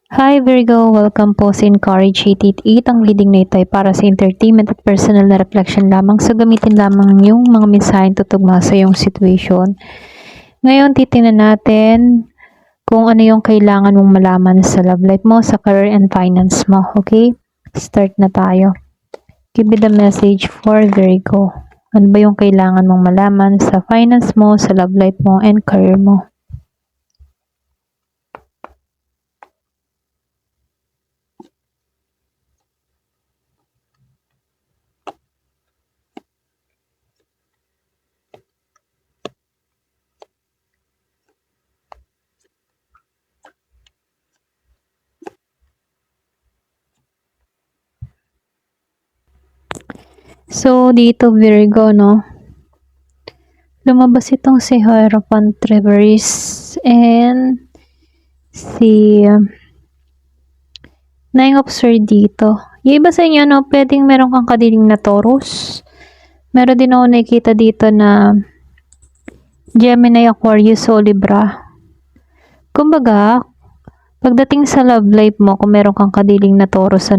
Hi Virgo, welcome po sa Encourage 888. Ang reading na ito ay para sa entertainment at personal na reflection lamang, so gamitin lamang yung mga mensaheng tutugma sa iyong situation. Ngayon, titingnan natin kung ano yung kailangan mong malaman sa love life mo, sa career and finance mo. Okay? Start na tayo. Give me the message for Virgo. Ano ba yung kailangan mong malaman sa finance mo, sa love life mo, and career mo? So, dito Virgo, no? Lumabas itong si Hierophant Reveries and si Nine of Swords dito. Yung iba sa inyo, no, pwedeng meron kang kadiling na Taurus. Meron din ako nakikita dito na Gemini, Aquarius, o Libra. Kumbaga, pagdating sa love life mo, kung meron kang kadiling na Taurus,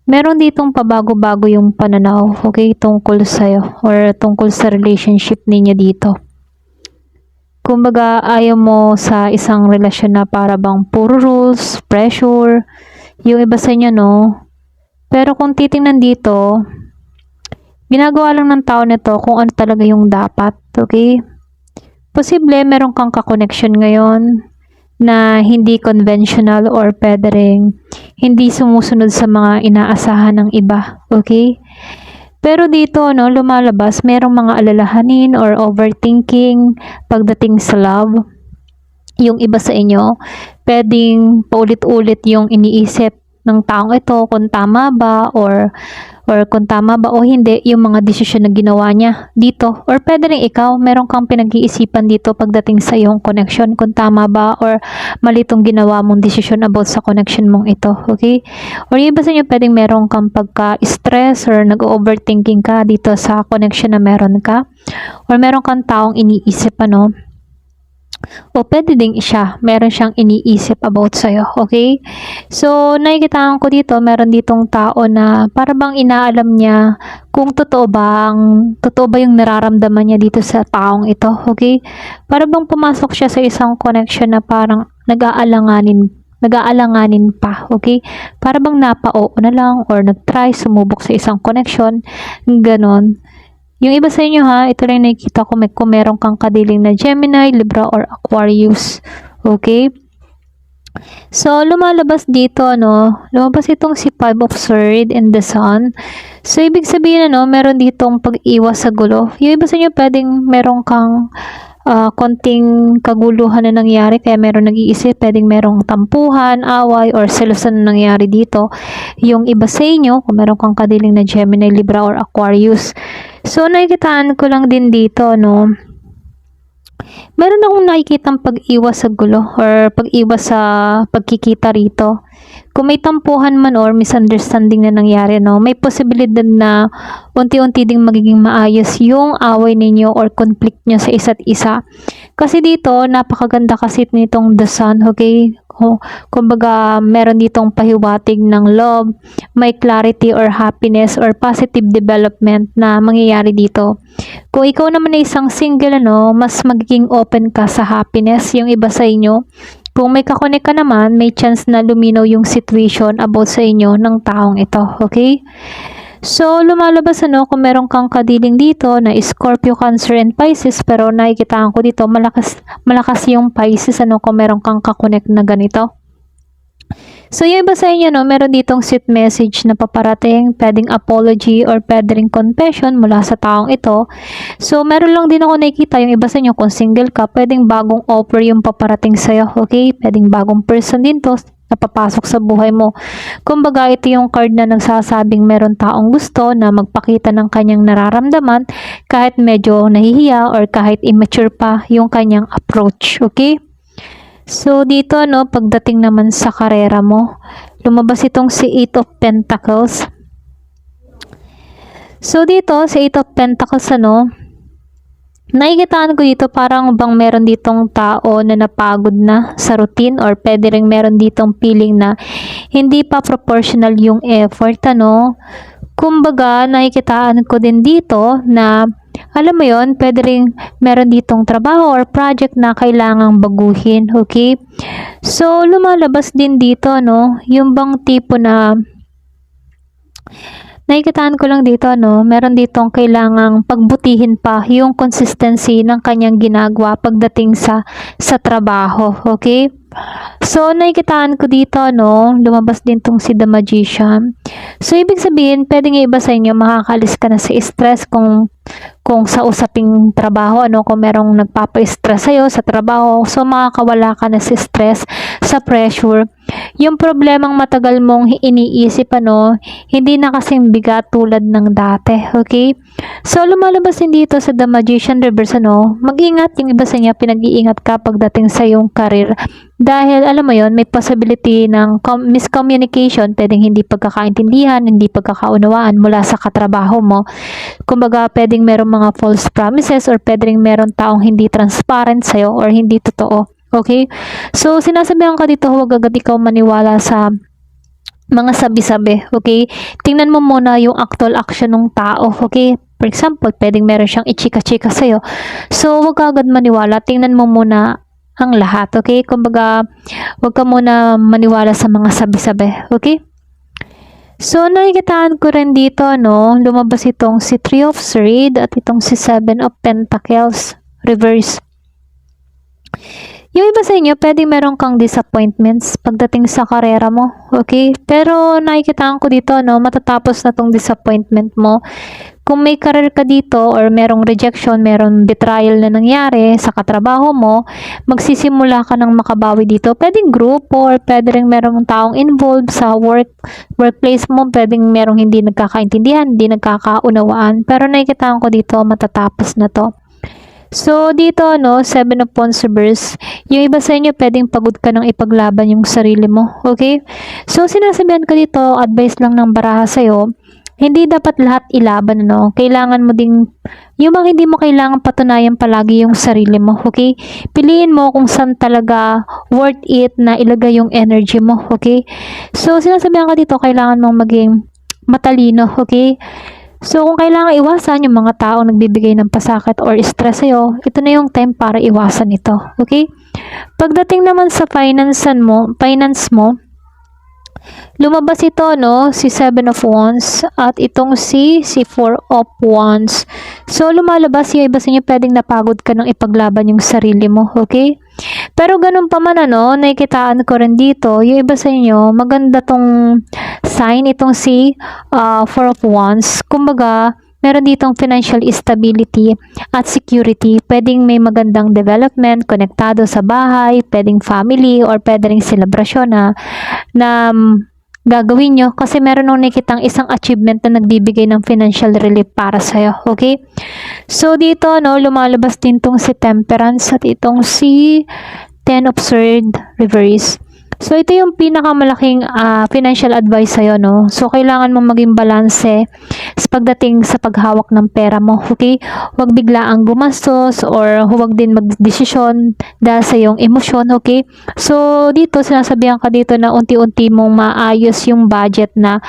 meron ditong pabago-bago yung pananaw, okay, tungkol sa'yo or tungkol sa relationship ninyo dito. Kumbaga, ayaw mo sa isang relasyon na para bang puro rules, pressure, yung iba sa inyo, no? Pero kung titingnan dito, ginagawa lang ng tao nito kung ano talaga yung dapat, okay? Posible meron kang ka-connection ngayon na hindi conventional or pwede ring hindi sumusunod sa mga inaasahan ng iba, okay? Pero dito, no, lumalabas, merong mga alalahanin or overthinking pagdating sa love. Yung iba sa inyo, pwedeng paulit-ulit yung iniisip ng taong ito kung tama ba or kung tama ba o hindi yung mga desisyon na ginawa niya dito. Or pwede rin ikaw, meron kang pinag-iisipan dito pagdating sa iyong connection kung tama ba or mali itong ginawa mong desisyon about sa connection mong ito. Okay? Or yung iba sa inyo, pwedeng meron kang pagka-stress or nag-overthinking ka dito sa connection na meron ka. Or meron kang taong iniisip, o pwede ding siya, meron siyang iniisip about sa'yo, okay? So, nakikitaan ko dito, meron ditong tao na para bang inaalam niya kung totoo ba yung nararamdaman niya dito sa taong ito, okay? Para bang pumasok siya sa isang connection na parang nag-aalanganin pa, okay? Para bang napao na lang or nag-try sumubok sa isang connection, ganon. Yung iba sa inyo ito lang nakikita ko kung meron kang kadiling na Gemini, Libra, or Aquarius. Okay? So, lumalabas dito, lumabas itong si Five of Swords and the Sun. So, ibig sabihin, meron ditong pag-iwas sa gulo. Yung iba sa inyo, pwedeng meron kang konting kaguluhan na nangyari, kaya meron nag-iisip, pwedeng merong tampuhan, away, or selosan na nangyari dito. Yung iba sa inyo, kung meron kang kadiling na Gemini, Libra, or Aquarius. So, nakikitaan ko lang din dito, meron akong nakikitang pag-iwas sa gulo or pag-iwas sa pagkikita rito. Kung may tampuhan man or misunderstanding na nangyari, may posibilidad na unti-unti ding magiging maayos yung away ninyo or conflict nyo sa isa't isa. Kasi dito, napakaganda kasi nitong The Sun, okay? Kumbaga, meron ditong pahiwatig ng love, may clarity or happiness or positive development na mangyayari dito. Kung ikaw naman ay isang single, mas magiging open ka sa happiness. Yung iba sa inyo, kung may kakonek ka naman, may chance na luminaw yung situation about sa inyo ng taong ito. Okay? So, lumalabas kung meron kang kadiling dito na Scorpio, Cancer, and Pisces, pero nakikitaan ko dito, malakas yung Pisces, kung meron kang kakonek na ganito. So, yung iba sa inyo, meron ditong sweet message na paparating, pwedeng apology or pwedeng confession mula sa taong ito. So, meron lang din ako nakikita, yung iba sa inyo, kung single ka, pwedeng bagong offer yung paparating sa'yo, okay? Pwedeng bagong person din to, na papasok sa buhay mo. Kumbaga, ito yung card na nagsasabing meron taong gusto na magpakita ng kanyang nararamdaman kahit medyo nahihiya or kahit immature pa yung kanyang approach, okay? So, dito, pagdating naman sa karera mo, lumabas itong si Eight of Pentacles. So, dito, si Eight of Pentacles, Nakikitaan ko dito parang bang meron ditong tao na napagod na sa routine or pwede rin meron ditong feeling na hindi pa proportional yung effort, ano. Kumbaga, nakikitaan ko din dito na alam mo yon, pwede rin meron ditong trabaho or project na kailangang baguhin, okay? So, lumalabas din dito, no, yung bang tipo na nakikitaan ko lang dito, no, meron ditong kailangang pagbutihin pa yung consistency ng kanyang ginagawa pagdating sa trabaho, okay? So, nakikitaan ko dito, no, lumabas din tong si The Magician. So, ibig sabihin, pwedeng iba sa inyo, makakalis ka na sa stress kung sa usaping trabaho, ano, kung merong nagpapa-stress sa'yo sa trabaho, so makakawala ka na sa stress, sa pressure. Yung problemang matagal mong iniisip, ano, hindi na kasing bigat tulad ng dati, okay? So, lumalabas din dito sa The Magician Reverse, ano, mag-ingat yung iba sa inyo, pinag-iingat ka pagdating sa yung career. Dahil, alam mo yon, may possibility ng miscommunication, pwedeng hindi pagkakaintindihan, hindi pagkakaunawaan mula sa katrabaho mo. Kumbaga, pwedeng merong mga false promises or pwedeng meron taong hindi transparent sa'yo or hindi totoo. Okay? So, sinasabihan ka dito, huwag agad ikaw maniwala sa mga sabi-sabi. Okay? Tingnan mo muna yung actual action ng tao. Okay? For example, pwedeng meron siyang ichika-chika sa'yo. So, huwag ka agad maniwala. Tingnan mo muna ang lahat. Okay? Kumbaga, huwag ka muna maniwala sa mga sabi-sabi. Okay? So, nakikitaan ko rin dito, no, lumabas itong si Three of Swords at itong si Seven of Pentacles reverse. Yung iba sa inyo, pwede meron kang disappointments pagdating sa karera mo, okay? Pero nakikitaan ko dito, no, matatapos na tong disappointment mo. Kung may career ka dito or merong rejection, merong betrayal na nangyari sa katrabaho mo, magsisimula ka ng makabawi dito. Pwedeng group or pwede rin merong taong involved sa workplace mo, pwedeng merong hindi nagkakaintindihan, hindi nagkakaunawaan. Pero nakikitaan ko dito, matatapos na to. So, dito, no, Seven of Wands reverse, yung iba sa inyo, pwedeng pagod ka ng ipaglaban yung sarili mo, okay? So, sinasabihan ko dito, advice lang ng baraha sa'yo, hindi dapat lahat ilaban, no? Kailangan mo ding, yung mga hindi mo kailangan patunayan palagi yung sarili mo, okay? Piliin mo kung saan talaga worth it na ilagay yung energy mo, okay? So, sinasabihan ka dito, kailangan mong maging matalino, okay? So, kung kailangan iwasan yung mga taong nagbibigay ng pasakit or stress sa'yo, ito na yung time para iwasan ito, okay? Pagdating naman sa finance mo, lumabas ito, no, si Seven of Wands at itong si Four of Wands. So, lumalabas yung iba sa inyo, pwedeng napagod ka ng ipaglaban yung sarili mo, okay? Pero ganun pa man, ano, nakikitaan ko rin dito, yung iba sa inyo, maganda tong sign, itong si Four of Wands. Kumbaga, meron ditong financial stability at security. Pwedeng may magandang development, konektado sa bahay, pwedeng family, or pwedeng celebration na gagawin nyo kasi meron nung nakitang isang achievement na nagbibigay ng financial relief para sa'yo. Okay? So, dito, no, lumalabas din tong si Temperance at itong si Ten of Swords reverse. So, ito yung pinakamalaking financial advice sa'yo, no? So, kailangan mong maging balanse sa pagdating sa paghawak ng pera mo, okay? Huwag biglaang gumastos or huwag din magdesisyon dahil sa iyong emosyon, okay? So, dito, sinasabihan ka dito na unti-unti mong maayos yung budget na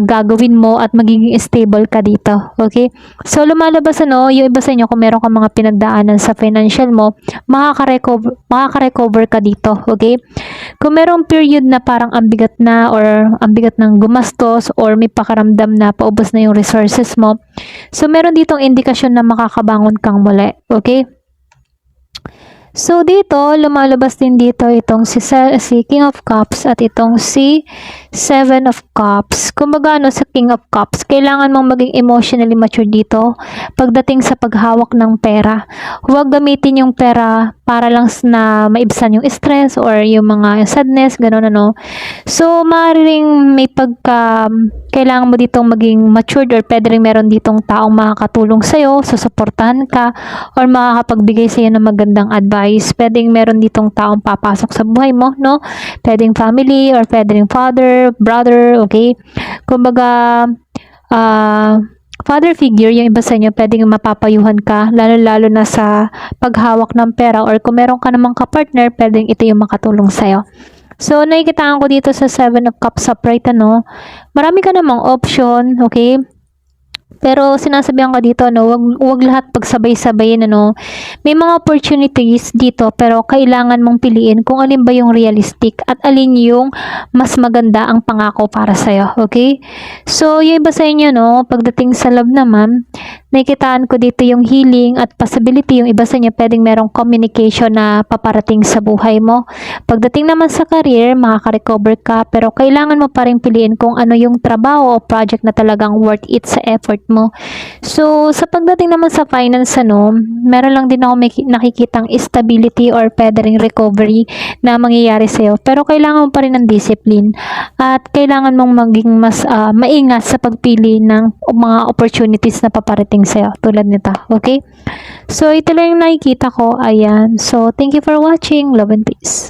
gagawin mo at magiging stable ka dito. Okay? So, lumalabas, ano, yung iba sa inyo, kung meron ka mga pinagdaanan sa financial mo, makaka-recover ka dito. Okay? Kung merong period na parang ambigat na or ambigat ng gumastos or may pakaramdam na paubos na yung resources mo, so, meron ditong indikasyon na makakabangon kang muli. Okay? So, dito, lumalabas din dito itong si King of Cups at itong si Seven of Cups. Kumbaga, sa King of Cups, kailangan mong maging emotionally mature dito pagdating sa paghawak ng pera. Huwag gamitin yung pera para lang na maibsan yung stress or yung mga sadness, gano'n, ano. So, maaaring may kailangan mo ditong maging matured or pwede rin meron ditong taong makakatulong sa'yo, susuportahan ka, or makakapagbigay sa'yo ng magandang advice. Pwedeng meron ditong taong papasok sa buhay mo, no? Pwedeng family or pwedeng father, brother, okay? Kumbaga, father figure, yung iba sa inyo, pwedeng mapapayuhan ka, lalo-lalo na sa paghawak ng pera, or kung meron ka namang kapartner, pwedeng ito yung makatulong sa'yo. So, nakikitaan ko dito sa 7 of Cups upright, marami ka namang option, okay? Pero sinasabihan ko dito, wag lahat pagsabay-sabayin, May mga opportunities dito, pero kailangan mong piliin kung alin ba yung realistic at alin yung mas maganda ang pangako para sa'yo, okay? So, yung iba sa inyo, pagdating sa love naman, nakikitaan ko dito yung healing at possibility. Yung iba sa inyo, pwedeng merong communication na paparating sa buhay mo. Pagdating naman sa career, makaka-recover ka, pero kailangan mo pa rin piliin kung ano yung trabaho o project na talagang worth it sa effort mo. So, sa pagdating naman sa finance, meron lang din ako nakikitang stability or pwede ring recovery na mangyayari sa'yo. Pero kailangan mo pa rin ng discipline at kailangan mong maging mas maingat sa pagpili ng mga opportunities na paparating sa'yo tulad nito. Okay? So, ito lang yung nakikita ko. Ayan. So, thank you for watching. Love and peace.